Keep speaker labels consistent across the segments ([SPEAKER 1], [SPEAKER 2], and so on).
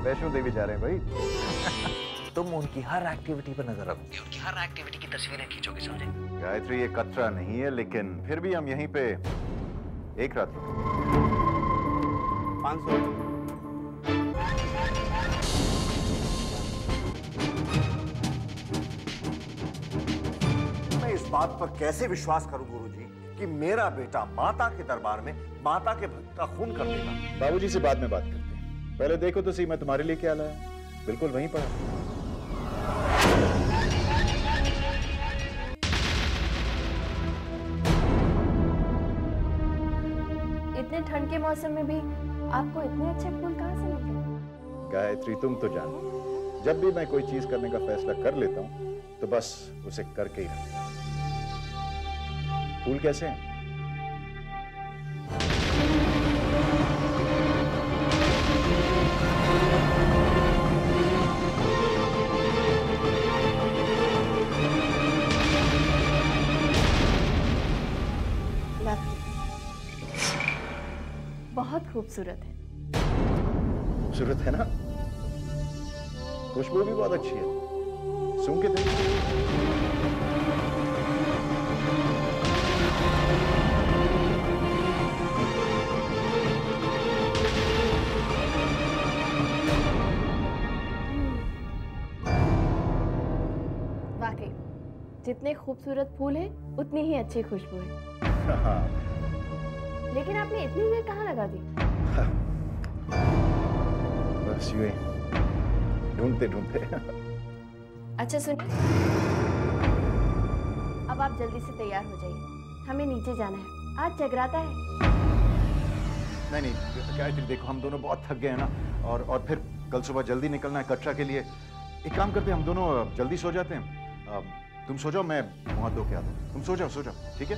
[SPEAKER 1] वैष्णो देवी जा रहे हैं भाई।
[SPEAKER 2] तुम उनकी हर एक्टिविटी पर नजर रखोगे, उनकी हर एक्टिविटी की तस्वीरें खींचोगे, समझे?
[SPEAKER 1] गायत्री ये कतरा नहीं है, लेकिन फिर भी हम यहीं पे एक रात
[SPEAKER 3] 500। मैं इस बात पर कैसे विश्वास करूं गुरुजी कि मेरा बेटा माता के दरबार में माता के भक्त का खून कर देगा।
[SPEAKER 1] बाबूजी से बाद में बात करते हैं, पहले देखो तो सही मैं तुम्हारे लिए क्या लाया। बिल्कुल वहीं पड़ा।
[SPEAKER 4] इतने ठंड के मौसम में भी आपको इतने अच्छे फूल कहाँ से मिलते हैं?
[SPEAKER 1] गायत्री तुम तो जानो, जब भी मैं कोई चीज करने का फैसला कर लेता हूँ तो बस उसे करके ही रहता हूं। फूल कैसे हैं?
[SPEAKER 4] बहुत खूबसूरत है।
[SPEAKER 1] खूबसूरत है ना? खुशबू भी बहुत अच्छी है, सूंघ के देखो।
[SPEAKER 4] वाकई जितने खूबसूरत फूल हैं उतनी ही अच्छी खुशबू है।
[SPEAKER 1] हाँ।
[SPEAKER 4] लेकिन आपने इतनी देर कहाँ लगा दी?
[SPEAKER 1] बस यूं ही ढूंढते ढूंढते।
[SPEAKER 4] अच्छा सुनिए, अब आप जल्दी से तैयार हो जाइए, हमें नीचे जाना है, आज जगराता है।
[SPEAKER 1] नहीं नहीं गायत्री देखो, हम दोनों बहुत थक गए हैं ना, और फिर कल सुबह जल्दी निकलना है कटरा के लिए। एक काम करते हैं, हम दोनों जल्दी सो जाते हैं। तुम सो जाओ, मैं मुंह हाथ धो के आता हूँ। तुम सो जाओ, ठीक है?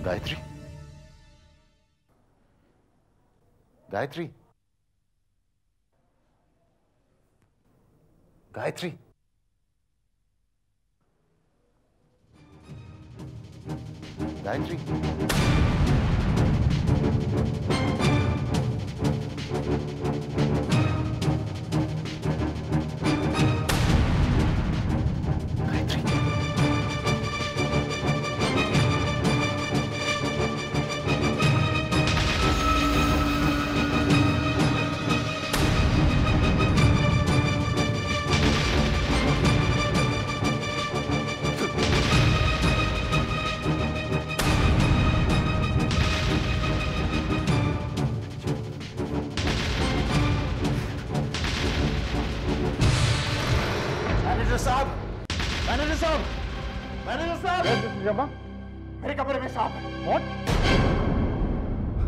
[SPEAKER 1] गायत्री, गायत्री, गायत्री, गायत्री,
[SPEAKER 3] मेरे कमरे में सांप है।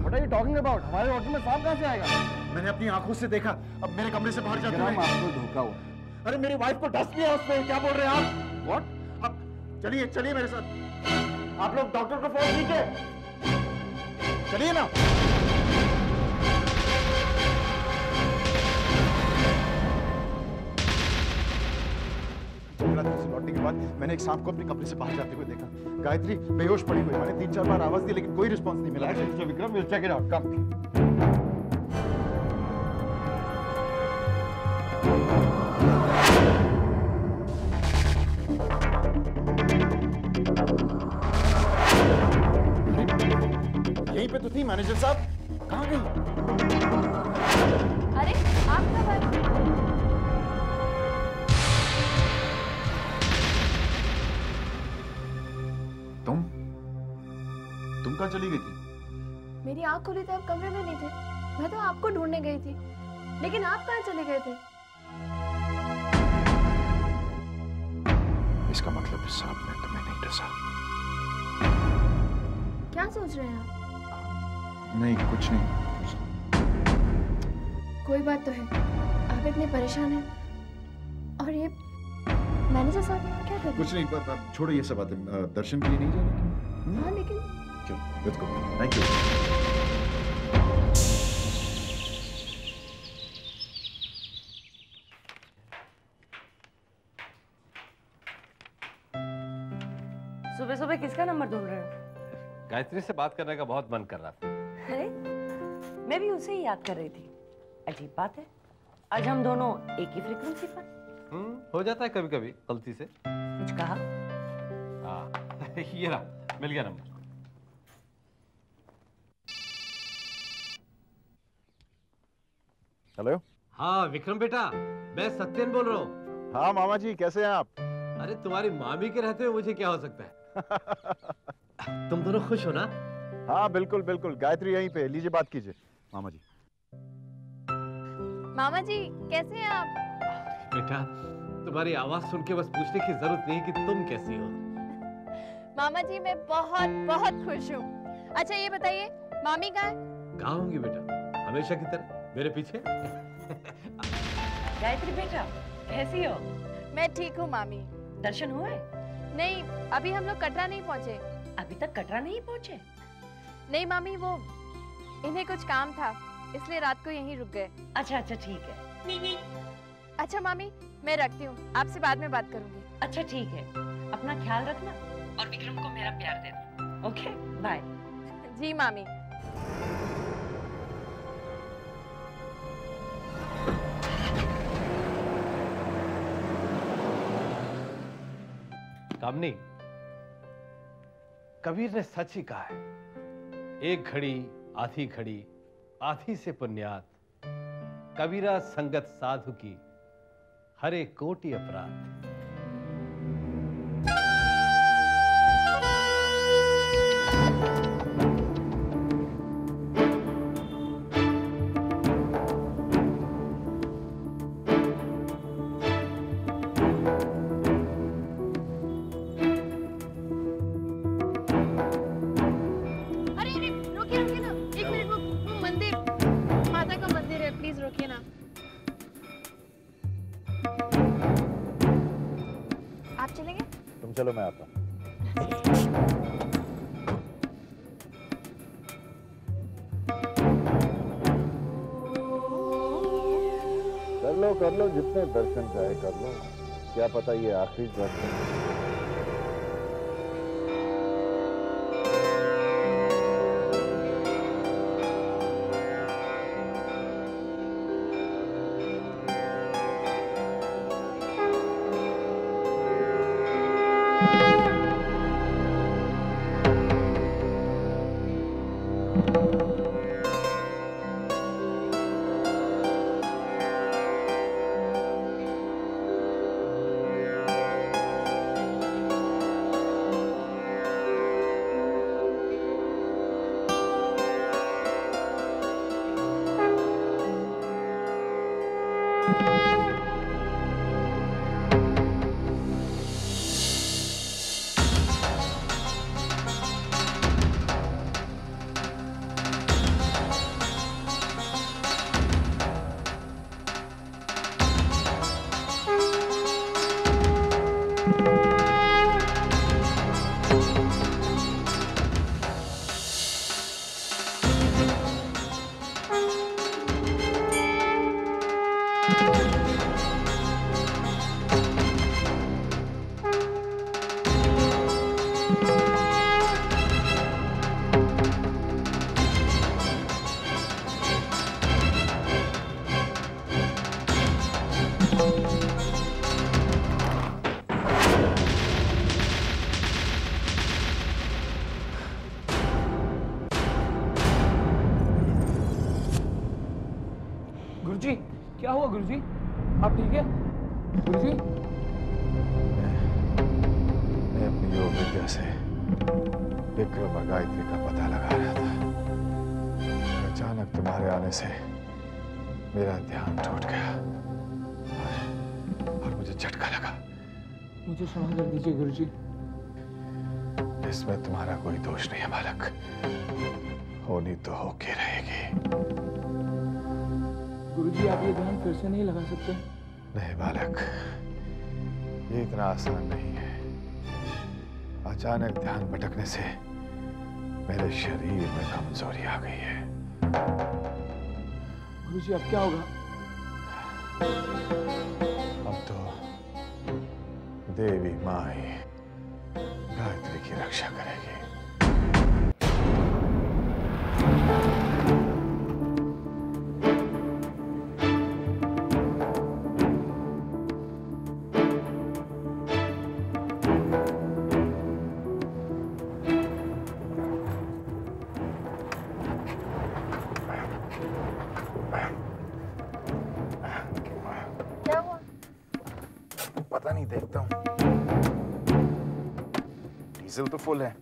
[SPEAKER 5] What are you talking about? हमारे होटल में सांप कहाँ से आएगा?
[SPEAKER 1] मैंने अपनी आंखों से देखा। अब मेरे कमरे से बाहर जाते हुए
[SPEAKER 5] आपको धोखा हुआ।
[SPEAKER 1] अरे मेरी वाइफ को डस्ट लिया उसने। क्या बोल रहे हैं आप?
[SPEAKER 5] What?
[SPEAKER 1] अब चलिए चलिए मेरे साथ। आप लोग डॉक्टर को फोन कीजिए। चलिए ना। रात्रि से लौटने के बाद मैंने एक सांप को अपने कमरे से बाहर जाते हुए देखा। गायत्री बेहोश पड़ी हुई। मैंने 3-4 बार आवाज दी लेकिन कोई रिस्पॉन्स नहीं मिला।
[SPEAKER 5] Vikram, we'll check it out. Come.
[SPEAKER 1] यहीं पे तो थी मैनेजर साहब। कहाँ गई?
[SPEAKER 4] अरे आप कब आए?
[SPEAKER 1] तुम कहाँ चली गई थी?
[SPEAKER 4] मेरी आंख खुली तो आप कमरे में नहीं थे। मैं तो आपको ढूंढने गई थी, लेकिन आप कहाँ चले गए थे?
[SPEAKER 1] इसका मतलब इस सांप ने तुम्हें नहीं डसा।
[SPEAKER 4] क्या सोच रहे हैं आप?
[SPEAKER 1] नहीं कुछ नहीं।
[SPEAKER 4] कोई बात तो है। आप इतने परेशान हैं और ये मैनेजर साहब यहाँ क्या कर रहे हैं?
[SPEAKER 1] कुछ नहीं। छोड़ो ये सब बातें। दर्शन के लिए नहीं जाना?
[SPEAKER 4] हाँ लेकिन
[SPEAKER 1] चलो लेट्स गो। Thank you.
[SPEAKER 6] सुबह सुबह किसका नंबर ढूंढ रहे हो?
[SPEAKER 7] गायत्री से बात करने का बहुत मन कर रहा था।
[SPEAKER 6] अरे मैं भी उसे ही याद कर रही थी। अजीब बात है, आज हम दोनों एक ही फ्रीक्वेंसी पर।
[SPEAKER 7] हो जाता है कभी कभी गलती से।
[SPEAKER 6] कुछ कहा?
[SPEAKER 7] हाँ ये रहा, मिल गया नंबर।
[SPEAKER 1] हेलो।
[SPEAKER 7] हाँ विक्रम बेटा, मैं सत्यन बोल रहा हूँ।
[SPEAKER 1] हाँ मामा जी, कैसे हैं आप?
[SPEAKER 7] अरे तुम्हारी मामी के रहते हुए मुझे क्या हो सकता है। तुम दोनों खुश हो ना?
[SPEAKER 1] हाँ बिल्कुल बिल्कुल। गायत्री यहीं पे, लीजिए बात कीजिए। मामा जी।
[SPEAKER 4] मामा जी कैसे हैं आप?
[SPEAKER 7] बेटा तुम्हारी आवाज सुन के बस पूछने की जरूरत नहीं कि तुम कैसी हो।
[SPEAKER 4] मामा जी मैं बहुत बहुत खुश हूँ। अच्छा ये बताइए मामी कहाँ है?
[SPEAKER 7] कहाँ होंगी बेटा, हमेशा की तरह मेरे पीछे।
[SPEAKER 6] गायत्री बेटा कैसी हो?
[SPEAKER 4] मैं ठीक हूँ मामी।
[SPEAKER 6] दर्शन हुए?
[SPEAKER 4] नहीं अभी हम लोग कटरा नहीं पहुँचे।
[SPEAKER 6] अभी तक कटरा नहीं पहुँचे?
[SPEAKER 4] नहीं मामी, वो इन्हें कुछ काम था इसलिए रात को यहीं रुक गए।
[SPEAKER 6] अच्छा अच्छा ठीक है।
[SPEAKER 4] अच्छा मामी मैं रखती हूँ, आपसे बाद में बात करूंगी।
[SPEAKER 6] अच्छा ठीक है, अपना ख्याल रखना और विक्रम को मेरा प्यार देना। Okay bye.
[SPEAKER 4] जी मामी।
[SPEAKER 7] कामनी, कबीर ने सच ही कहा है, एक घड़ी आधी घड़ी आधी से पुण्यात, कबीरा संगत साधु की हरे कोटि अपराध।
[SPEAKER 1] चलो मैं आता हूँ। कर लो जितने दर्शन चाहे कर लो, क्या पता ये आखिरी दर्शन।
[SPEAKER 5] गुरुजी, क्या हुआ गुरुजी? आप ठीक है गुरुजी?
[SPEAKER 1] मैं अपनी योग विद्या से विक्रम और गायत्री का पता लगा रहा था। अचानक तुम्हारे आने से मेरा ध्यान टूट गया और मुझे झटका लगा।
[SPEAKER 5] मुझे क्षमा कर दीजिए गुरुजी।
[SPEAKER 1] इसमें तुम्हारा कोई दोष नहीं है बालक, होनी तो होके रहेगी।
[SPEAKER 5] गुरुजी, आप ये ध्यान फिर से नहीं लगा सकते?
[SPEAKER 1] नहीं बालक, ये इतना आसान नहीं है। अचानक ध्यान भटकने से मेरे शरीर में कमजोरी आ गई है।
[SPEAKER 5] गुरुजी, अब क्या होगा?
[SPEAKER 1] अब तो देवी माँ ही गायत्री की रक्षा करेगी।
[SPEAKER 4] क्या हुआ?
[SPEAKER 1] पता नहीं, देखता हूँ। डीजल तो फुल है।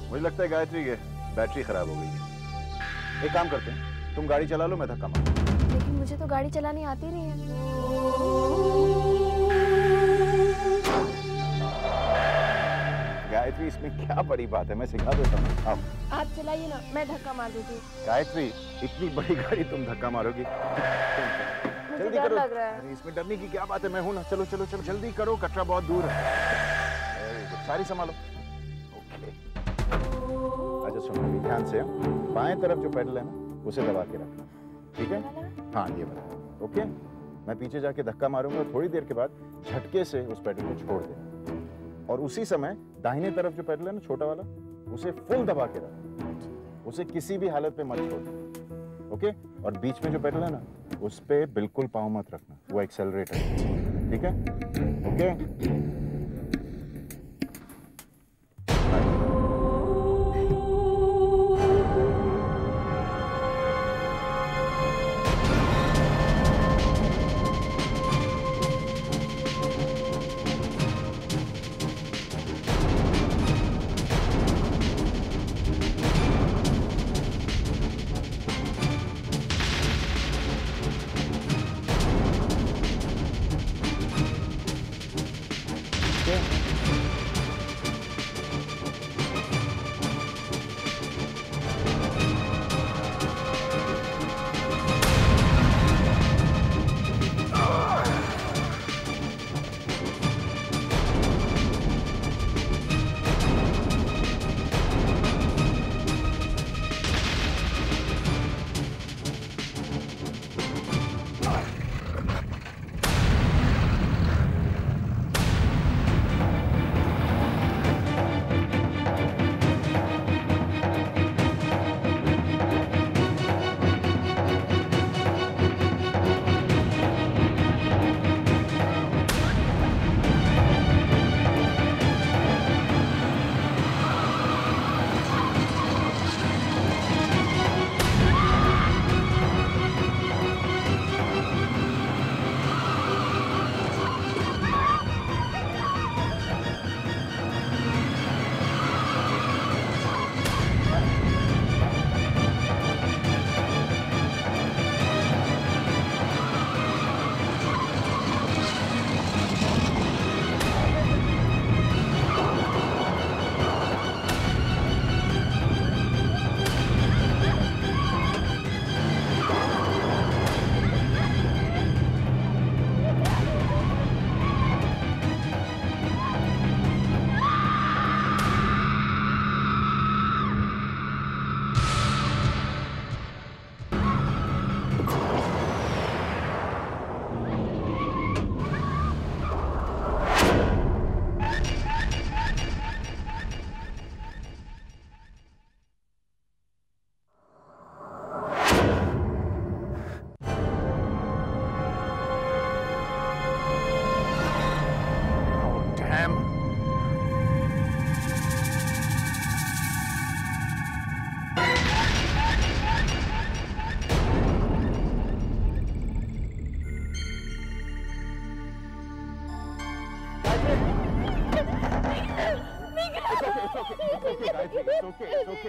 [SPEAKER 1] मुझे लगता है गायत्री के बैटरी खराब हो गई है। एक काम करते हैं, तुम गाड़ी चला लो, मैं धक्का मारूं।
[SPEAKER 4] लेकिन मुझे तो गाड़ी चलानी आती नहीं है।
[SPEAKER 1] गायत्री, इसमें क्या बड़ी बात है, मैं सिखा देता हूँ। आओ।
[SPEAKER 4] आप चलाइए ना, मैं धक्का मार देती हूँ।
[SPEAKER 1] गायत्री, इतनी बड़ी गाड़ी तुम धक्का मारोगी?
[SPEAKER 4] मुझे
[SPEAKER 1] जल्दी
[SPEAKER 4] डर
[SPEAKER 1] करो।
[SPEAKER 4] लग रहा है।
[SPEAKER 1] अरे इसमें डरने की क्या बात है, मैं हूं ना। चलो चलो चलो, जल्दी करो, कटरा बहुत दूर है। Very good, सारी संभालो। ओके। अच्छा सुनो, अभी ध्यान से। बाएं तरफ जो पेडल है ना, उसे दबा के रखना, ठीक है? हाँ, ये वाला। ओके, मैं पीछे जाके धक्का मारूंगा, थोड़ी देर के बाद झटके से उस पेडल को छोड़ देना, और उसी समय दाहिने तरफ जो पेडल है ना, छोटा वाला, उसे फुल दबा के रखना। उसे किसी भी हालत में मत छोड़ना, ओके? और बीच में जो पेडल है ना, उस पे बिल्कुल पाँव मत रखना, वो एक्सेलरेटर है, ठीक है? ओके?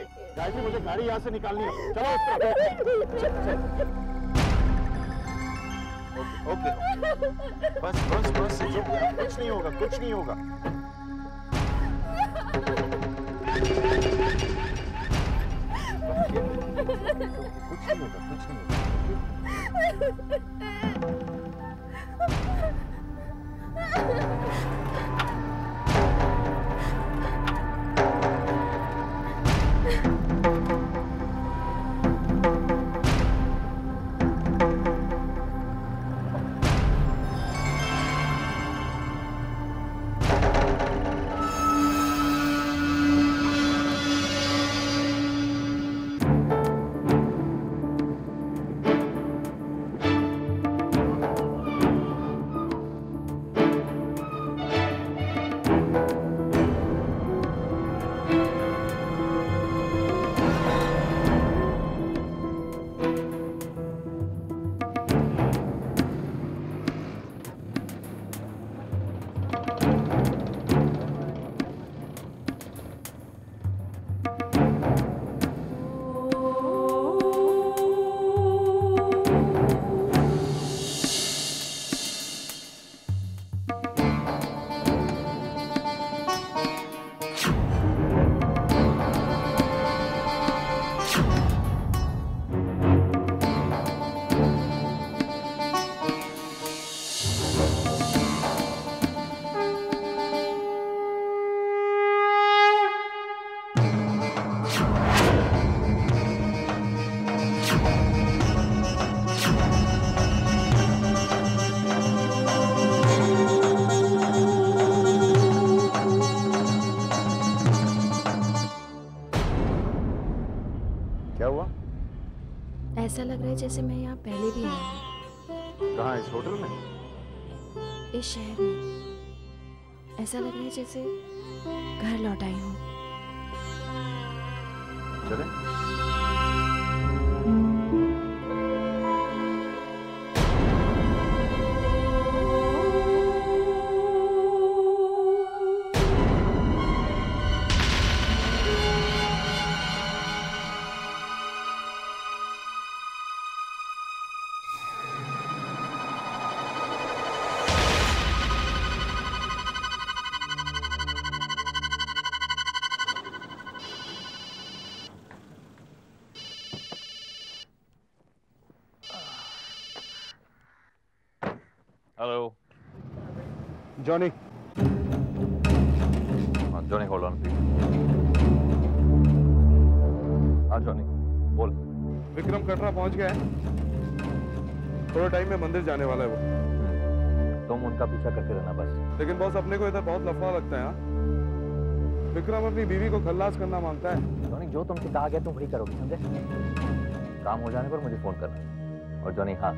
[SPEAKER 1] ओके गायत्री, मुझे गाड़ी यहाँ से निकालनी है। चलो उस तरफ। ओके बस बस बस, कुछ नहीं होगा, कुछ नहीं होगा। कुछ नहीं होगा, कुछ नहीं होगा।
[SPEAKER 4] ऐसा लग रहा है जैसे मैं यहाँ पहले भी आई हूँ।
[SPEAKER 1] कहाँ, इस होटल में?
[SPEAKER 4] इस शहर में। ऐसा लग रहा है जैसे घर लौट आई हूँ।
[SPEAKER 1] चलें?
[SPEAKER 8] Hello.
[SPEAKER 1] Johnny.
[SPEAKER 8] Johnny, hold on, please. हाँ Johnny, बोल।
[SPEAKER 9] विक्रम कटरा पहुंच गया है। थोड़े टाइम में मंदिर जाने वाला है वो।
[SPEAKER 8] तुम उनका पीछा करते रहना बस।
[SPEAKER 9] लेकिन बॉस, अपने को इधर बहुत लफड़ा लगता है। हाँ, विक्रम अपनी बीवी को खल्लास करना मांगता है।
[SPEAKER 8] जॉनी, जो तुमसे कहा गया तुम वही करोगे, समझे? काम हो जाने पर मुझे फोन करना। और जॉनी, हाँ,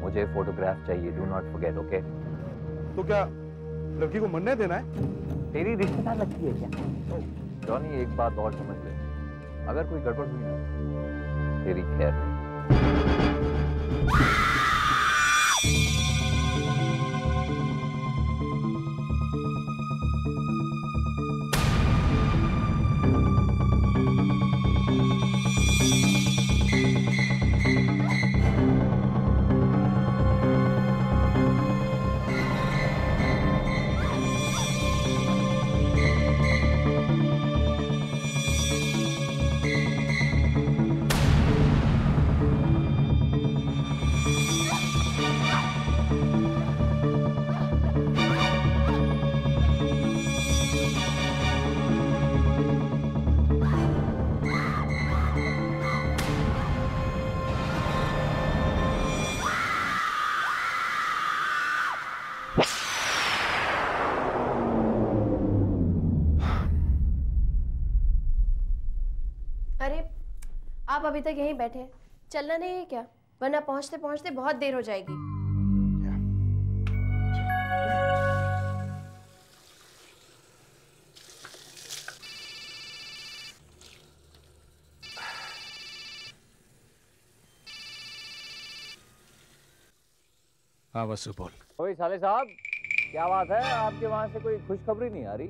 [SPEAKER 8] मुझे फोटोग्राफ चाहिए, डू नॉट फॉरगेट, ओके?
[SPEAKER 9] तो क्या लड़की को मरने देना है?
[SPEAKER 8] तेरी रिश्तेदार लगती है क्या? जॉनी, एक बात और समझ ले, अगर कोई गड़बड़ हुई ना, तेरी खैर नहीं।
[SPEAKER 4] आप अभी तक यहीं बैठे हैं, चलना नहीं है क्या? वरना पहुंचते पहुंचते बहुत देर हो जाएगी।
[SPEAKER 9] हाँ वसु बोल।
[SPEAKER 8] ओए साले साहब, क्या बात है? आपके वहां से कोई खुशखबरी नहीं आ रही?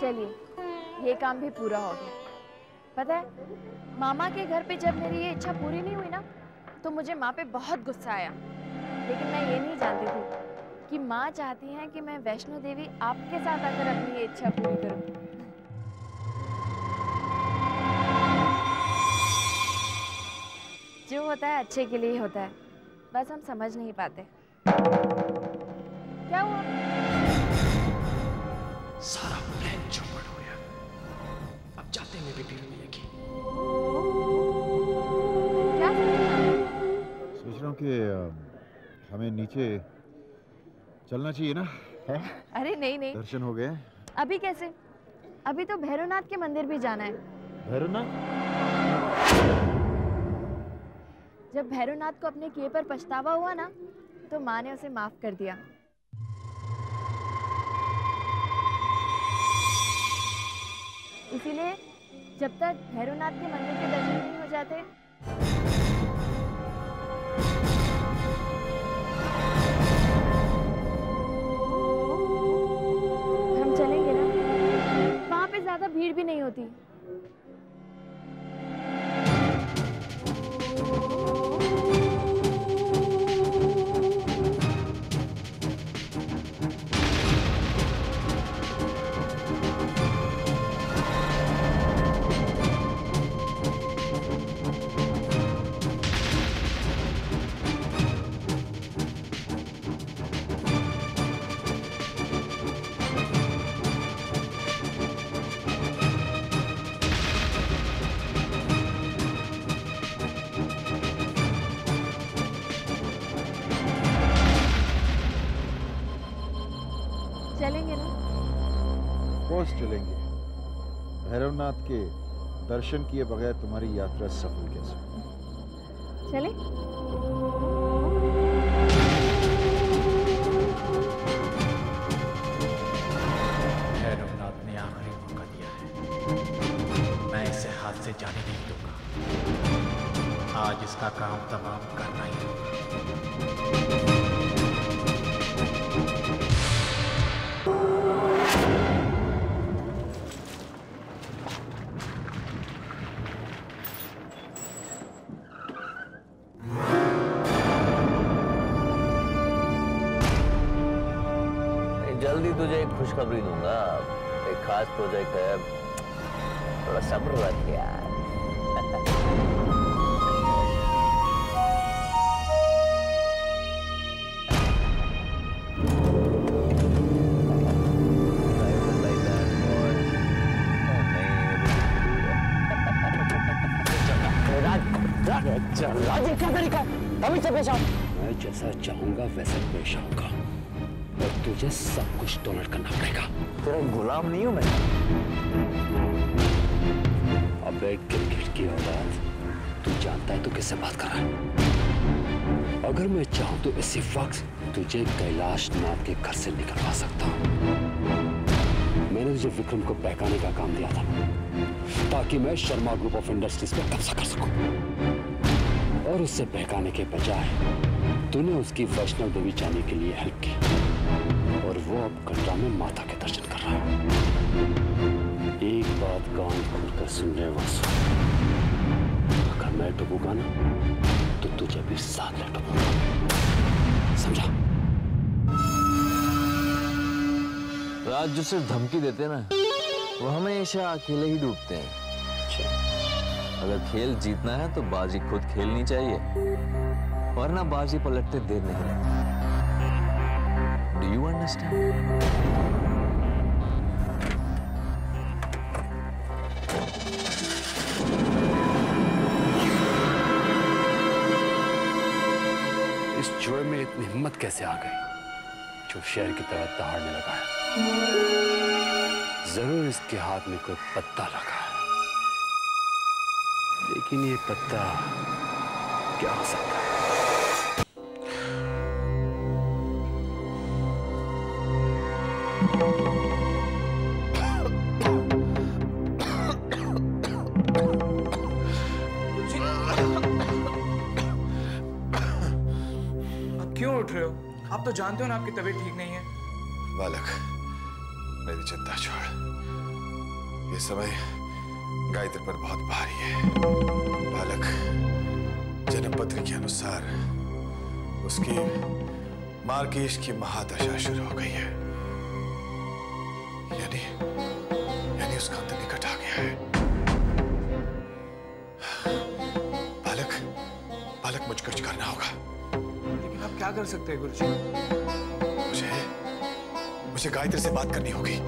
[SPEAKER 4] चलिए ये काम भी पूरा हो गया। पता है मामा के घर पे जब मेरी ये इच्छा पूरी नहीं हुई ना तो मुझे माँ पे बहुत गुस्सा आया, लेकिन मैं ये नहीं जानती थी कि माँ चाहती हैं कि मैं वैष्णो देवी आपके साथ आकर अपनी ये इच्छा पूरी करूं। जो होता है अच्छे के लिए ही होता है, बस हम समझ नहीं पाते। क्या हुआ?
[SPEAKER 10] सारा प्लान चौपट हो गया। अब जाते में भी भीड़ मिलेगी।
[SPEAKER 4] क्या
[SPEAKER 1] सोच रहा हूँ कि हमें नीचे चलना चाहिए ना? है?
[SPEAKER 4] अरे नहीं नहीं,
[SPEAKER 1] दर्शन हो गए।
[SPEAKER 4] अभी कैसे? अभी तो भैरवनाथ के मंदिर भी जाना है।
[SPEAKER 1] भैरवनाथ?
[SPEAKER 4] जब भैरवनाथ को अपने किए पर पछतावा हुआ ना तो माँ ने उसे माफ कर दिया। इसीलिए जब तक भैरवनाथ के मंदिर के दर्शन नहीं हो जाते, हम चलेंगे ना? वहाँ पे ज्यादा भीड़ भी नहीं होती। चलेंगे ना?
[SPEAKER 1] कोर्स चलेंगे। भैरवनाथ के दर्शन किए बगैर तुम्हारी यात्रा सफल कैसे?
[SPEAKER 4] चले?
[SPEAKER 11] भैरवनाथ ने आखिरी मौका दिया है, मैं इसे हाथ से जाने नहीं दूंगा। आज इसका काम तमाम करना ही होगा।
[SPEAKER 8] जल्दी तुझे एक खुशखबरी दूंगा। एक खास प्रोजेक्ट है, थोड़ा सब्र रख यार।
[SPEAKER 12] राज क्या तरीका अभी से पेश आओ। मैं जैसा चाहूंगा वैसा पेश आऊंगा और तुझे सब कुछ टॉलरेट करना पड़ेगा।
[SPEAKER 8] तेरा गुलाम नहीं हूं मैं।
[SPEAKER 12] अबे क्रिकेट की औलाद, तू जानता है तू किससे बात कर रहा है? अगर मैं चाहूं तो इसी वक्त तुझे कैलाश नाथ के घर से निकलवा सकता हूं। मैंने तुझे विक्रम को बहकाने का काम दिया था ताकि मैं शर्मा ग्रुप ऑफ इंडस्ट्रीज पर कब्जा कर सकूं, और उससे बहकाने के बजाय तूने उसकी वैष्णव देवी जाने के लिए हेल्प की और वो अब कटरा में माता के दर्शन कर रहा है। एक बात कान खोलकर सुन ले वासु, अगर मैं डूबूंगा ना तो तुझे भी साथ ले डूबूंगा, समझा?
[SPEAKER 8] राज जो सिर्फ धमकी देते ना, वो हमेशा अकेले ही डूबते हैं। अगर खेल जीतना है तो बाजी खुद खेलनी चाहिए, वरना बाजी पलटते देर नहीं लगती। Do you understand?
[SPEAKER 12] इस जुए में इतनी हिम्मत कैसे आ गई जो शेर की तरह दहाड़ने लगा है? जरूर इसके हाथ में कोई पत्ता लगा है, लेकिन ये पत्ता क्या हो सकता है?
[SPEAKER 5] आप क्यों उठ रहे हो? आप तो जानते हो ना आपकी तबीयत ठीक नहीं है।
[SPEAKER 13] बालक, मेरी चिंता छोड़। ये समय गायत्री पर बहुत भारी है। बालक, जन्मपत्र के अनुसार उसकी मार्केश की महादशा शुरू हो गई है, यानी उसका अंत निकट आ गया है। बालक मुझ कुछ करना होगा।
[SPEAKER 5] लेकिन आप क्या कर सकते हैं गुरुजी?
[SPEAKER 13] मुझे गायत्री से बात करनी होगी।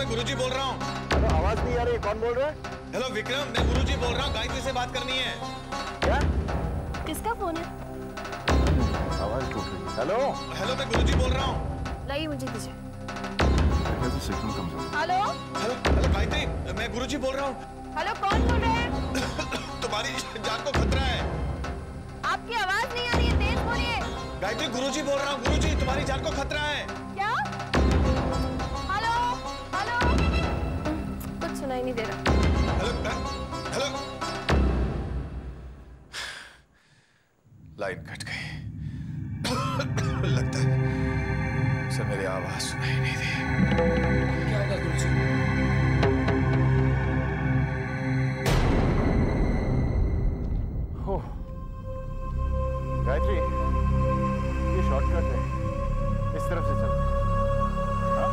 [SPEAKER 14] गुरुजी बोल रहा हूँ।
[SPEAKER 3] हेलो, आवाज नहीं आ रही, कौन बोल रहा है?
[SPEAKER 14] हेलो विक्रम, मैं गुरुजी बोल रहा हूँ, गायत्री से बात करनी है।
[SPEAKER 3] क्या?
[SPEAKER 4] किसका फोन है?
[SPEAKER 1] आवाज टूट रही है। हेलो
[SPEAKER 14] हेलो, मैं गुरुजी बोल रहा हूँ।
[SPEAKER 4] लाइए मुझे दीजिए।
[SPEAKER 1] सिग्नल कमजोर।
[SPEAKER 4] हेलो
[SPEAKER 14] हेलो हेलो गायत्री, मैं गुरुजी बोल रहा हूँ।
[SPEAKER 4] हेलो, कौन बोल रहे हैं?
[SPEAKER 14] तुम्हारी जान को खतरा है।
[SPEAKER 4] आपकी आवाज नहीं आ रही है, तेज बोलिए।
[SPEAKER 14] गायत्री, गुरुजी बोल रहा हूँ। गुरुजी, तुम्हारी जान को खतरा है।
[SPEAKER 4] क्या? हेलो हेलो, कुछ सुनाई नहीं दे रहा।
[SPEAKER 14] हेलो हेलो, लाइन कट गई। लगता है उसे मेरी आवाज सुनाई नहीं दी।
[SPEAKER 10] क्या होगा गुरुजी?
[SPEAKER 1] गायत्री, ये शॉर्टकट है, इस तरफ से चलते हैं। हाँ?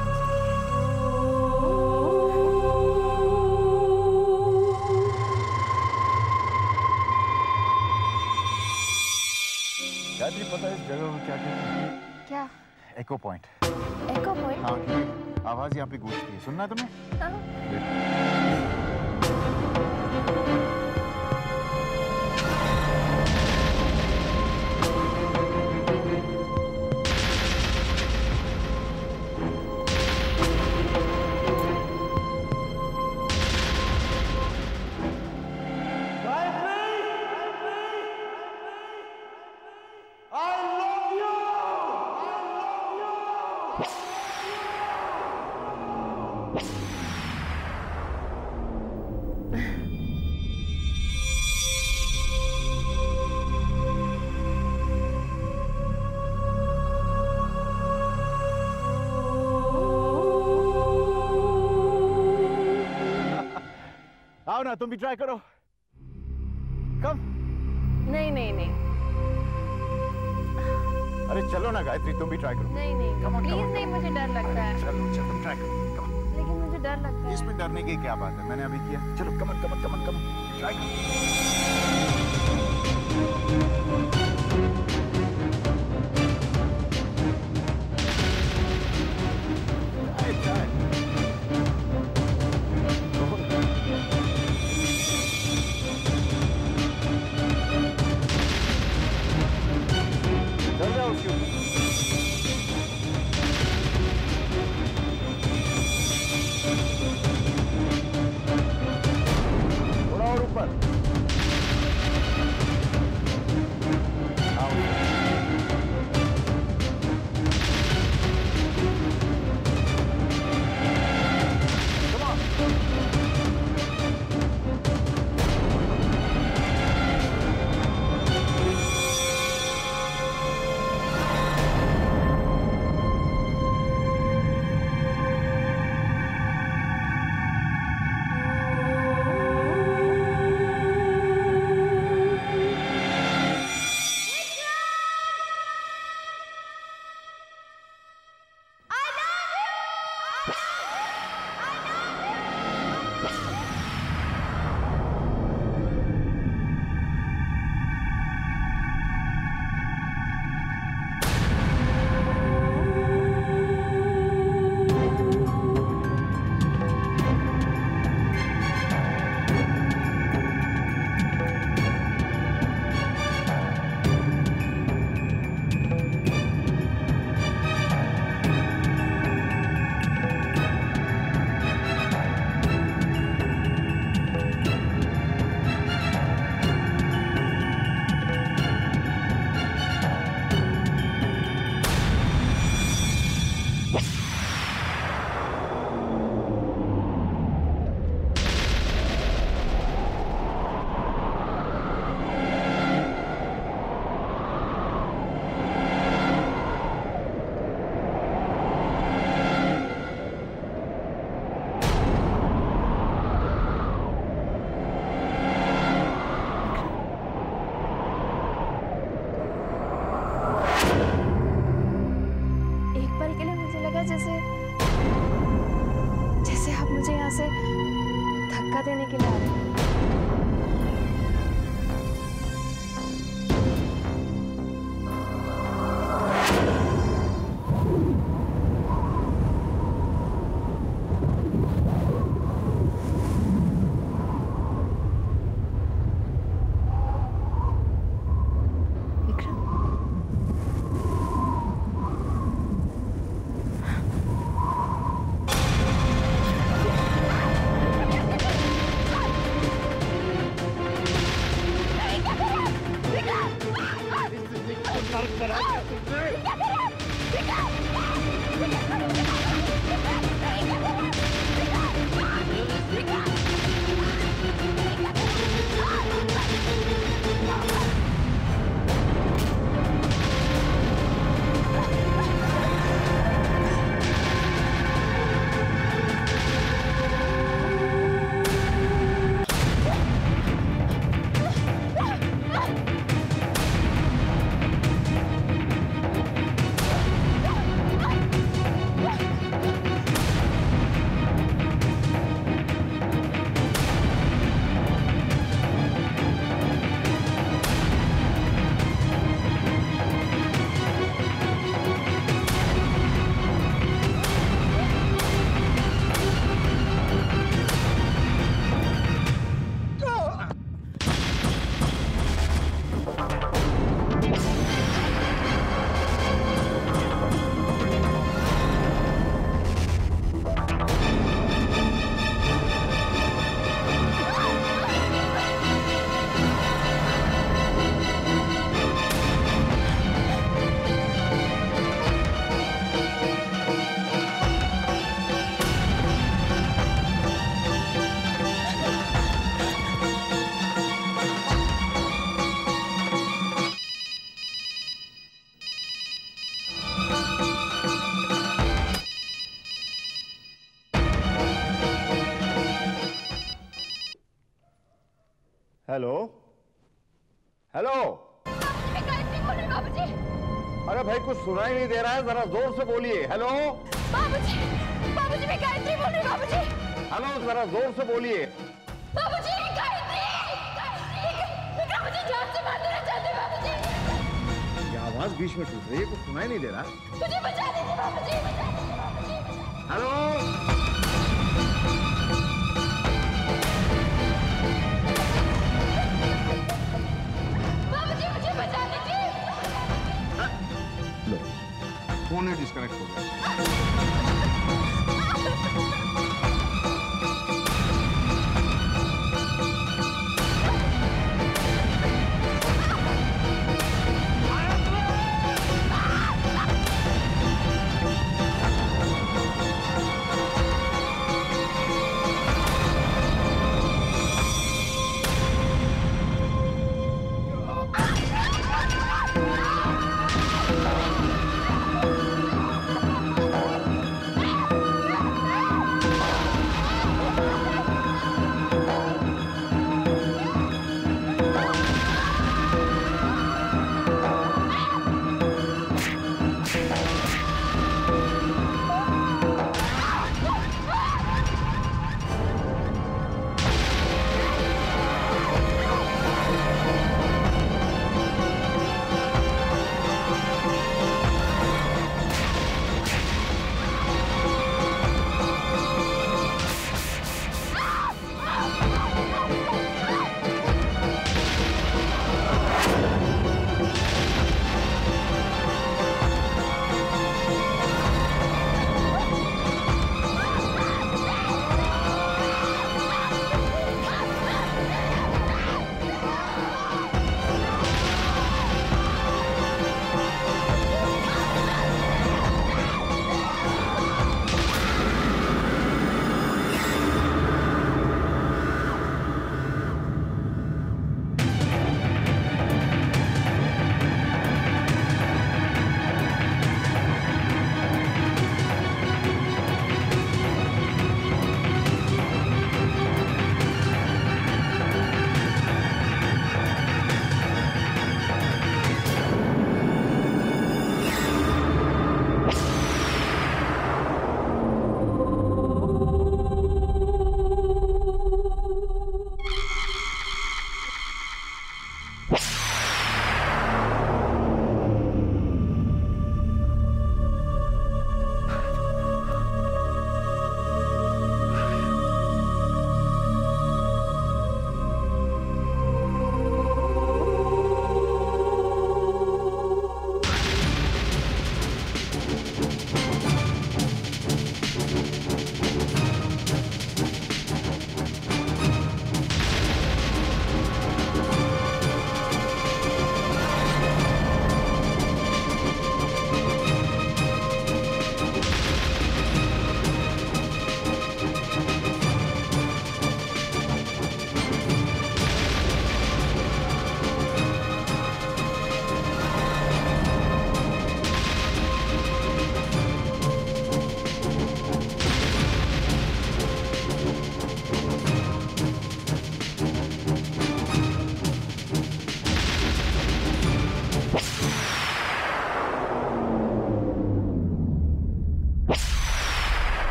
[SPEAKER 1] गायत्री, पता है इस जगह को क्या कहते हैं?
[SPEAKER 4] क्या?
[SPEAKER 1] एको पॉइंट।
[SPEAKER 4] एको पॉइंट?
[SPEAKER 1] हाँ, क्योंकि आवाज यहाँ पे गूंजती है। सुनना है तुम्हें?
[SPEAKER 4] हाँ।
[SPEAKER 1] आओ ना, तुम भी ट्राई करो। कम।
[SPEAKER 4] नहीं नहीं नहीं।
[SPEAKER 1] अरे चलो ना गायत्री, तुम भी ट्राई करो।
[SPEAKER 4] नहीं नहीं, प्लीज नहीं, मुझे डर लगता है।
[SPEAKER 1] चलो चलो, तुम ट्राई करो।
[SPEAKER 4] लेकिन मुझे डर लगता है।
[SPEAKER 1] इसमें डरने की क्या बात है? मैंने अभी किया। चलो कमन कमन कमन कमन, ट्राई करो। देने के लिए आ रहे हैं। Vikram,
[SPEAKER 3] hello hello.
[SPEAKER 4] मैं गायत्री बोल रही हूँ बाबूजी।
[SPEAKER 3] अरे भाई कुछ सुनाई नहीं दे रहा है, जरा जोर से बोलिए। हेलो
[SPEAKER 4] बाबूजी, बाबूजी मैं गायत्री बोल रही हूँ बाबूजी।
[SPEAKER 3] हेलो, जरा जोर से बोलिए।
[SPEAKER 4] बाबूजी गायत्री, गायत्री मुझे जान से मार देना चाहते हैं बाबूजी।
[SPEAKER 3] ये आवाज बीच में टूट रही है, कुछ सुनाई नहीं दे रहा।
[SPEAKER 4] मुझे बचा लीजिए बाबूजी, बचा लीजिए बाबूजी।
[SPEAKER 3] हेलो
[SPEAKER 4] बाबूजी मुझे बचा लीजिए।
[SPEAKER 3] लो, फोन ही डिस्कनेक्ट हो गया।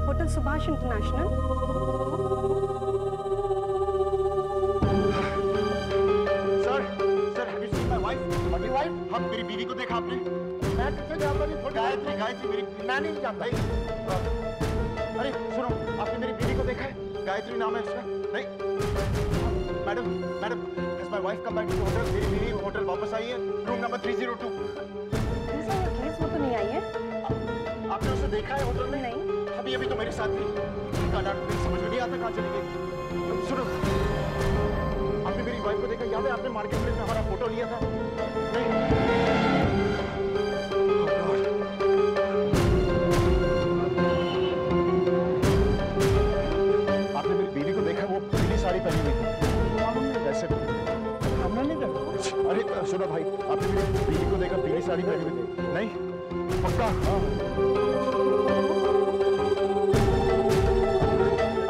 [SPEAKER 15] Hotel Subhash international.
[SPEAKER 1] Sir have you seen my wife? What wife? हम मेरी बीवी को देखा आपने?
[SPEAKER 3] मैं किसे जानता नहीं। गायत्री मेरी मैं नहीं जानता।
[SPEAKER 1] अरे सुनो, आपने मेरी बीवी को देखा है? गायत्री नाम है उसका। नहीं madam, madam, has my wife come back to the hotel? मेरी बीवी होटल वापस आई है, रूम नंबर 302।
[SPEAKER 15] प्लीज वो तो नहीं आई है।
[SPEAKER 1] आपने उसे देखा है होटल में?
[SPEAKER 15] नहीं।
[SPEAKER 1] अभी तो मेरे साथ थी। समझ में नहीं आता कहाँ चली गई। सुनो, आपने मेरी वाइफ को देखा? याद है आपने मार्केट प्लेस में हमारा फोटो लिया था? नहीं। आपने मेरी बीवी को देखा? वो पीली साड़ी पहनी हुई थी। वैसे हमने नहीं देखा। अरे सुनो भाई, आपने मेरी बीवी को देखा पीली साड़ी पहनी हुई थी? नहीं पक्का?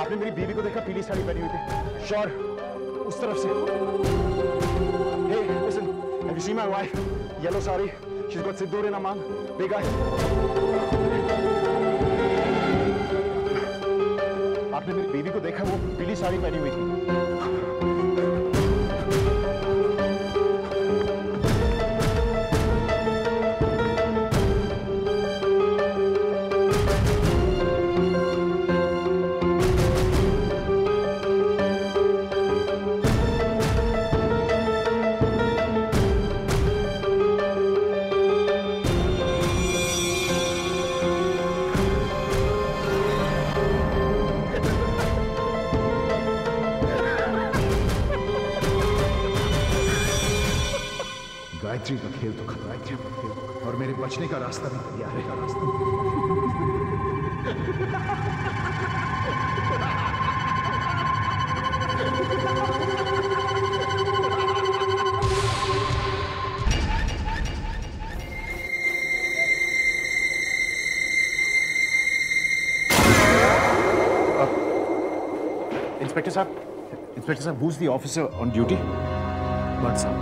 [SPEAKER 1] आपने मेरी बीवी को देखा पीली साड़ी पहनी हुई थी? श्योर? उस तरफ से? Hey, listen, have you seen my wife? Yellow sari. She's got sindoor in her mouth. Big eye. आपने मेरी बीवी को देखा? वो पीली साड़ी पहनी हुई थी। गायत्री का खेल तो खत्म, गायत्री का खेल और मेरे बचने का रास्ता भी तैयार है। इंस्पेक्टर साहब, who's the officer on duty? What's up?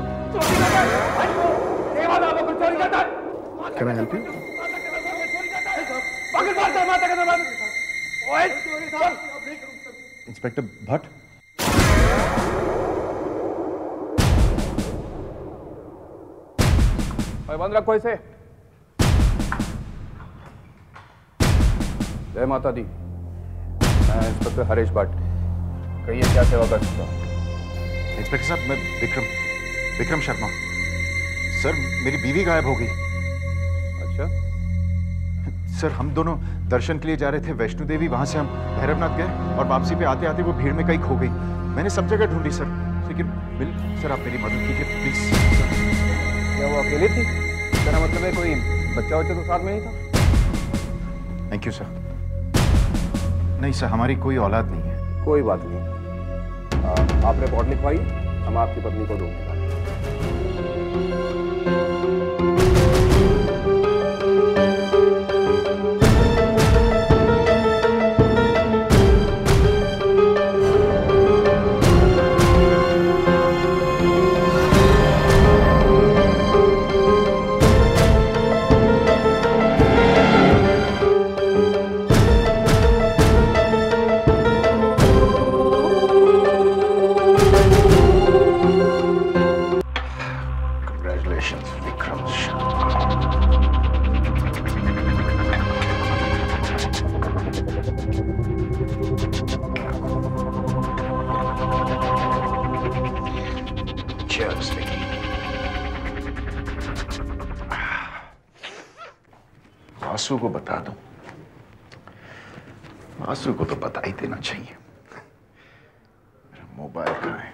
[SPEAKER 1] Can I help you? Inspector Bhatt?
[SPEAKER 9] बंद रखो इसे। जय माता दी। मैं इंस्पेक्टर हरीश भट्ट। कहिए क्या सेवा कर सकता हूँ?
[SPEAKER 1] इंस्पेक्टर साहब, मैं विक्रम शर्मा। सर, मेरी बीवी गायब हो गई।
[SPEAKER 9] अच्छा?
[SPEAKER 1] सर, हम दोनों दर्शन के लिए जा रहे थे वैष्णो देवी। वहां से हम भैरवनाथ गए और वापसी पे आते आते वो भीड़ में कहीं खो गई। मैंने सब जगह ढूंढी सर, लेकिन सर आप मेरी मदद कीजिए प्लीज।
[SPEAKER 9] क्या वो अकेली थी? मेरा मतलब है कोई बच्चा तो साथ में नहीं था?
[SPEAKER 1] Thank you sir. नहीं सर, हमारी कोई औलाद नहीं है।
[SPEAKER 9] कोई बात नहीं। आप रिपोर्ट लिखवाइए, हम आपकी पत्नी को ढूंढेंगे।
[SPEAKER 1] आंसू को बता दूं? आंसू को तो बता ही देना चाहिए। मेरा मोबाइल कहाँ है?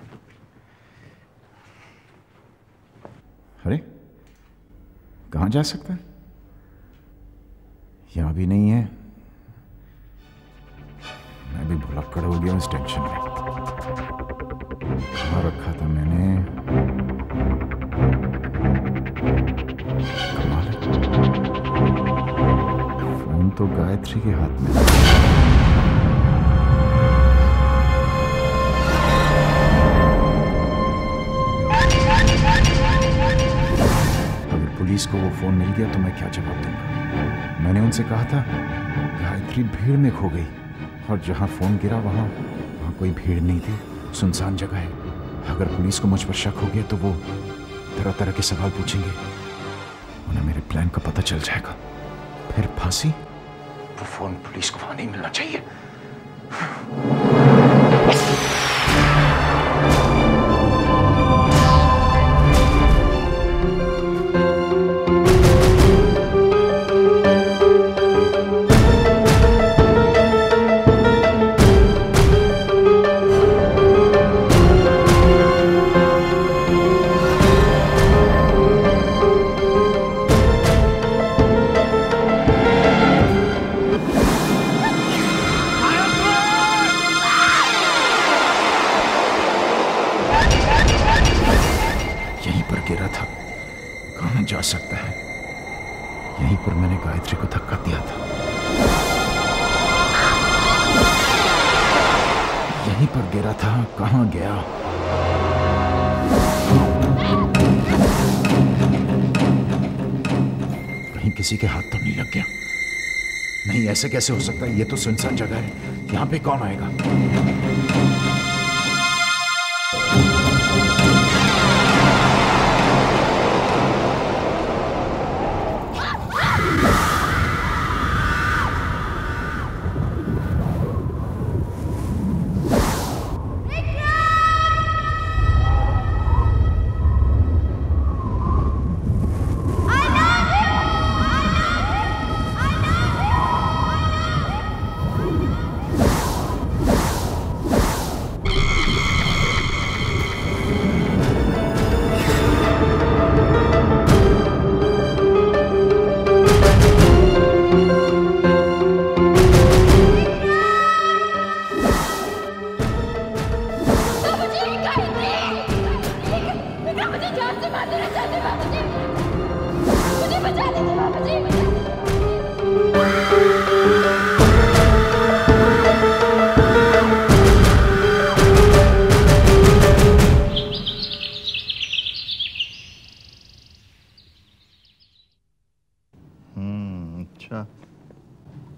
[SPEAKER 1] अरे कहाँ जा सकता है? यहां भी नहीं है। मैं भी भुलक्कड़ हो गया इस टेंशन में। कहाँ रखा था मैंने? कमाल है, फोन तो गायत्री के हाथ में। अगर पुलिस को वो फोन मिल गया तो मैं क्या जवाब दूंगा? मैंने उनसे कहा था गायत्री भीड़ में खो गई, और जहां फोन गिरा वहां कोई भीड़ नहीं थी, सुनसान जगह है। अगर पुलिस को मुझ पर शक हो गया तो वो तरह तरह के सवाल पूछेंगे, उन्हें मेरे प्लान का पता चल जाएगा। फिर फांसी वो फोन पुलिस को वहां नहीं मिलना चाहिए। जा सकता है, यहीं पर मैंने गायत्री को धक्का दिया था, यहीं पर गिरा था। कहां गया? कहीं किसी के हाथ तो नहीं लग गया? नहीं, ऐसे कैसे हो सकता है? ये तो सुनसान जगह है, यहां पे कौन आएगा?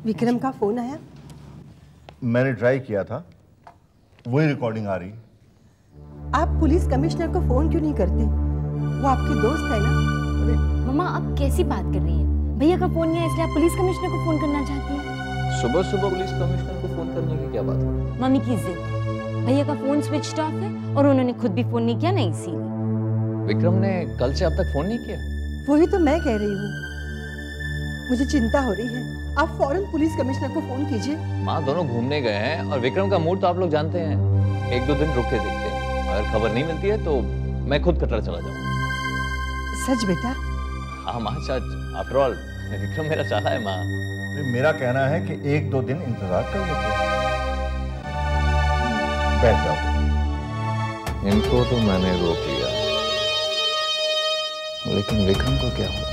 [SPEAKER 16] विक्रम का फोन आया?
[SPEAKER 3] मैंने ट्राई किया था, वही रिकॉर्डिंग आ रही।
[SPEAKER 16] आप पुलिस कमिश्नर को फोन क्यों नहीं करते? वो आपके दोस्त है ना?
[SPEAKER 17] मम्मा आप कैसी बात कर रही हैं? भैया का फोन नहीं है इसलिए आप पुलिस कमिश्नर को फोन करना चाहती हैं?
[SPEAKER 8] सुबह सुबह पुलिस कमिश्नर को फोन करने की क्या बात है?
[SPEAKER 17] मम्मी की जिद। भैया का फोन स्विच ऑफ है और उन्होंने खुद भी फोन नहीं किया ना, इसीलिए।
[SPEAKER 8] विक्रम ने कल से अब तक फोन नहीं किया?
[SPEAKER 16] वही तो मैं कह रही हूँ, मुझे चिंता हो रही है। आप फौरन पुलिस कमिश्नर को फोन कीजिए।
[SPEAKER 8] माँ दोनों घूमने गए हैं और विक्रम का मूड तो आप लोग जानते हैं, एक दो दिन रुक के देखते हैं, अगर खबर नहीं मिलती है तो मैं खुद कटरा चला जाऊंगा।
[SPEAKER 16] सच बेटा?
[SPEAKER 8] हाँ माँ सच। आफ्टर ऑल विक्रम मेरा चाला है माँ।
[SPEAKER 3] मेरा कहना है कि एक दो दिन इंतजार कर लेते हैं। बैठ जाओ।
[SPEAKER 8] इनको तो मैंने रोक लिया, लेकिन विक्रम को क्या हुआ?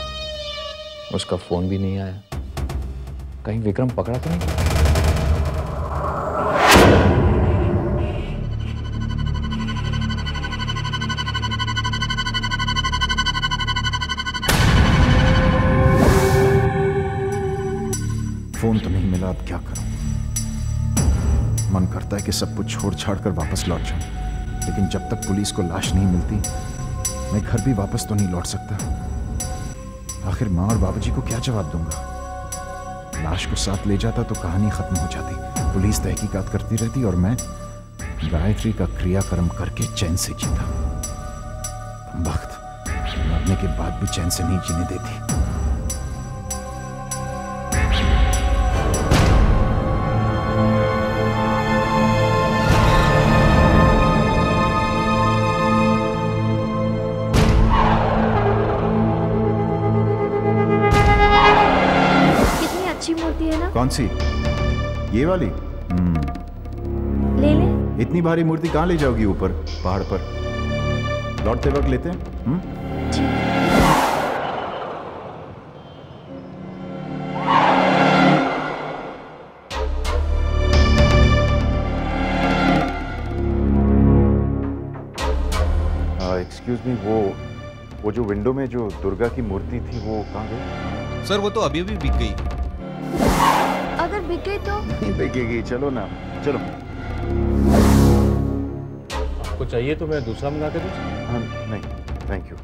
[SPEAKER 8] उसका फोन भी नहीं आया। कहीं विक्रम पकड़ा तो नहीं?
[SPEAKER 1] फोन तो नहीं मिला, अब क्या करूं? मन करता है कि सब कुछ छोड़ छाड़ कर वापस लौट जाऊं, लेकिन जब तक पुलिस को लाश नहीं मिलती मैं घर भी वापस तो नहीं लौट सकता। आखिर माँ और बाबूजी को क्या जवाब दूंगा? लाश को साथ ले जाता तो कहानी खत्म हो जाती, पुलिस तहकीकात करती रहती और मैं गायत्री का क्रियाकर्म करके चैन से जीता। वक्त मरने के बाद भी चैन से नहीं जीने देती। कौन सी? ये वाली?
[SPEAKER 17] ले ले।
[SPEAKER 1] इतनी भारी मूर्ति कहाँ ले जाओगी ऊपर पहाड़ पर? लौटते वक्त लेते हैं। एक्सक्यूज मी, वो जो विंडो में जो दुर्गा की मूर्ति थी वो कहाँ गई?
[SPEAKER 18] सर वो तो अभी अभी बिक गई।
[SPEAKER 4] अगर बिक गई तो?
[SPEAKER 1] नहीं बिकेगी, चलो ना, चलो।
[SPEAKER 8] आपको चाहिए तो मैं दूसरा मंगा के दूँ?
[SPEAKER 1] हाँ नहीं, थैंक यू।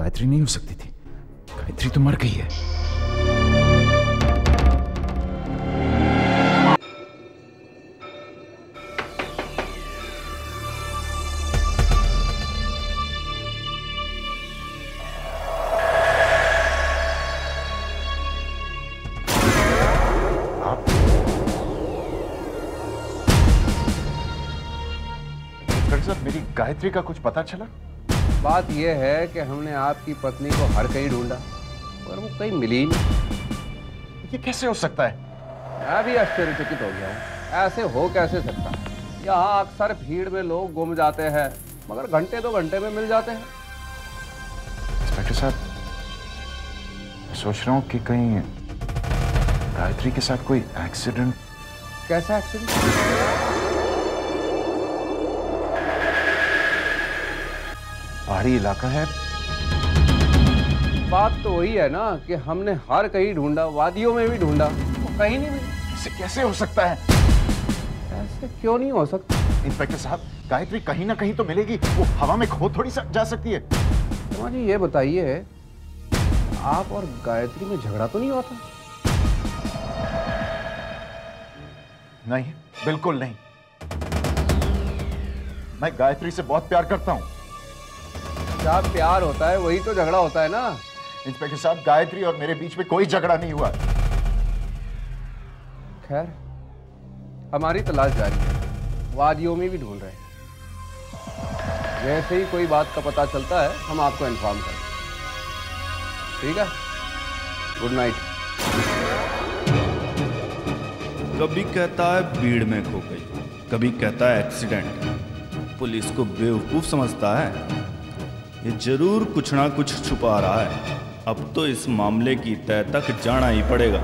[SPEAKER 13] गायत्री नहीं हो सकती थी। गायत्री तो मर गई है।
[SPEAKER 1] मेरी गायत्री का कुछ पता चला?
[SPEAKER 18] बात यह है कि हमने आपकी पत्नी को हर कहीं ढूंढा पर वो कहीं मिली नहीं।
[SPEAKER 1] ये कैसे हो सकता है?
[SPEAKER 18] मैं भी आश्चर्यचकित हो गया हूँ। ऐसे हो कैसे सकता है? यहाँ अक्सर भीड़ में लोग गुम जाते हैं मगर घंटे 2 घंटे में मिल जाते हैं।
[SPEAKER 1] इंस्पेक्टर साहब, सोच रहा हूँ कि कहीं गायत्री के साथ कोई एक्सीडेंट।
[SPEAKER 18] कैसा एक्सीडेंट?
[SPEAKER 1] पहाड़ी इलाका है।
[SPEAKER 18] बात तो वही है ना कि हमने हर कहीं ढूंढा, वादियों में भी ढूंढा, वो कहीं नहीं मिली।
[SPEAKER 1] ऐसे कैसे हो सकता है?
[SPEAKER 18] ऐसे क्यों नहीं हो सकता?
[SPEAKER 1] इंस्पेक्टर साहब, गायत्री कहीं ना कहीं तो मिलेगी। वो हवा में खो थोड़ी जा सकती है।
[SPEAKER 18] जी ये बताइए, आप और गायत्री में झगड़ा तो नहीं होता?
[SPEAKER 1] नहीं, बिल्कुल नहीं। मैं गायत्री से बहुत प्यार करता हूँ।
[SPEAKER 18] क्या प्यार होता है वही तो झगड़ा होता है ना।
[SPEAKER 1] इंस्पेक्टर साहब, गायत्री और मेरे बीच में कोई झगड़ा नहीं हुआ।
[SPEAKER 18] खैर, हमारी तलाश जारी है, वादियों में भी ढूंढ रहे हैं। जैसे ही कोई बात का पता चलता है हम आपको इन्फॉर्म करेंगे। ठीक है, गुड नाइट।
[SPEAKER 19] कभी कहता है भीड़ में खो गई, कभी कहता है एक्सीडेंट। पुलिस को बेवकूफ समझता है। ये जरूर कुछ ना कुछ छुपा रहा है। अब तो इस मामले की तह तक जाना ही पड़ेगा।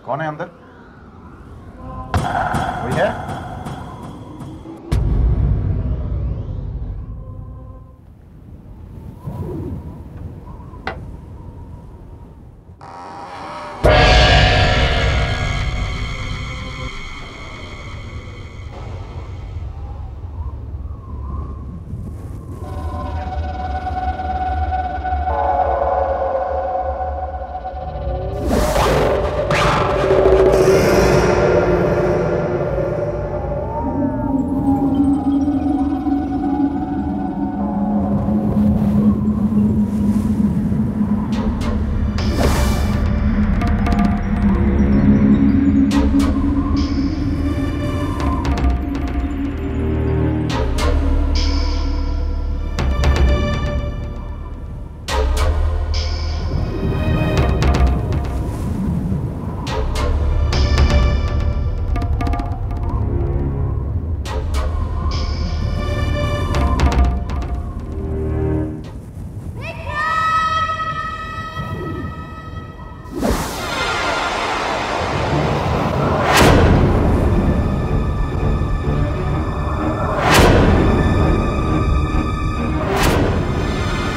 [SPEAKER 1] कौन है अंदर? कोई है?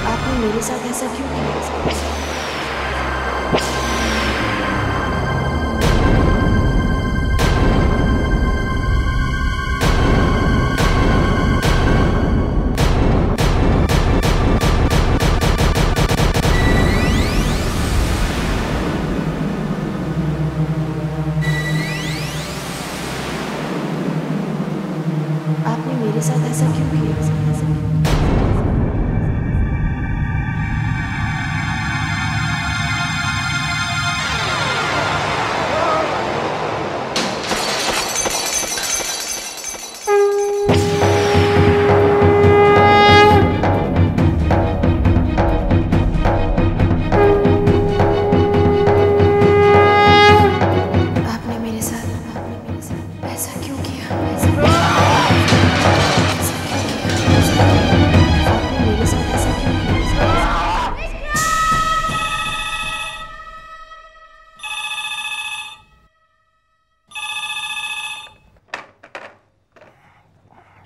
[SPEAKER 17] आपने मेरे साथ ऐसा क्यों किया?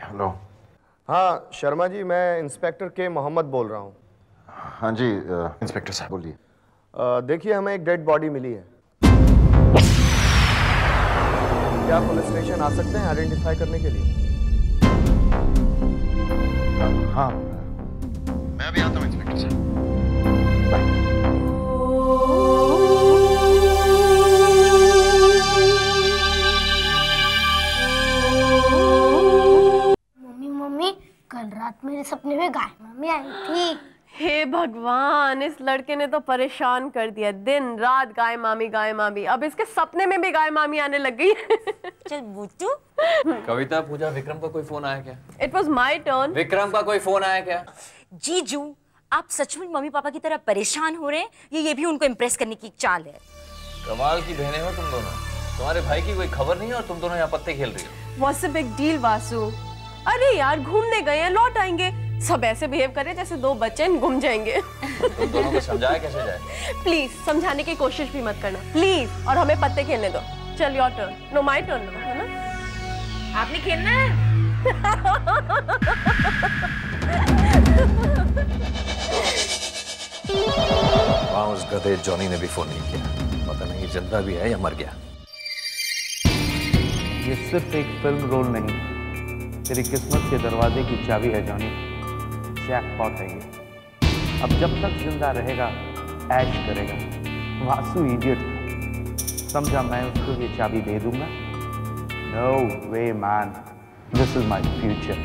[SPEAKER 1] हेलो।
[SPEAKER 20] हाँ शर्मा जी, मैं इंस्पेक्टर के मोहम्मद बोल रहा हूँ।
[SPEAKER 1] हाँ जी इंस्पेक्टर साहब बोलिए।
[SPEAKER 20] देखिए, हमें एक डेड बॉडी मिली है। क्या पुलिस स्टेशन आ सकते हैं आइडेंटिफाई करने के लिए?
[SPEAKER 1] हाँ मैं अभी आता हूँ इंस्पेक्टर साहब।
[SPEAKER 21] मम्मी कल रात मेरे सपने में गाय मम्मी आई थी।
[SPEAKER 22] हे भगवान, इस लड़के ने तो परेशान कर दिया। दिन रात गाय मामी, अब इसके सपने में भी गाय मामी आने लग गई।
[SPEAKER 8] चल बूटू। कविता, पूजा, विक्रम का कोई फोन आया क्या?
[SPEAKER 22] It was my turn.
[SPEAKER 8] Vikram का कोई फोन आया क्या?
[SPEAKER 23] जीजू, आप सचमुच मम्मी पापा की तरह परेशान हो रहे हैं? ये भी उनको इम्प्रेस करने की चाल है।
[SPEAKER 8] कमाल की बहनें हो तुम दोनों। तुम्हारे भाई की कोई खबर नहीं है और तुम दोनों यहाँ पत्ते खेल रही हो।
[SPEAKER 22] What's the big deal, Vasu? अरे यार, घूमने गए हैं, लौट आएंगे। सब ऐसे बिहेव करे जैसे दो बच्चे घूम जाएंगे।
[SPEAKER 8] तुम दोनों को समझाया कैसे जाए?
[SPEAKER 22] प्लीज समझाने की कोशिश भी मत करना प्लीज, और हमें पत्ते खेलने दो। चल your turn. No my turn, है ना?
[SPEAKER 23] आपने खेलना है।
[SPEAKER 8] वहाँ उस गधे जॉनी ने भी फोन नहीं किया। पता नहीं जिंदा भी है या मर गया।
[SPEAKER 24] ये सिर्फ एक फिल्म रोल नहीं, तेरी किस्मत के दरवाजे की चाबी है जॉनी। जैकपॉट है ये। अब जब तक जिंदा रहेगा ऐश करेगा। वासु इडियट, समझा मैं उसको ये चाबी दे दूंगा? No way man, this is my future.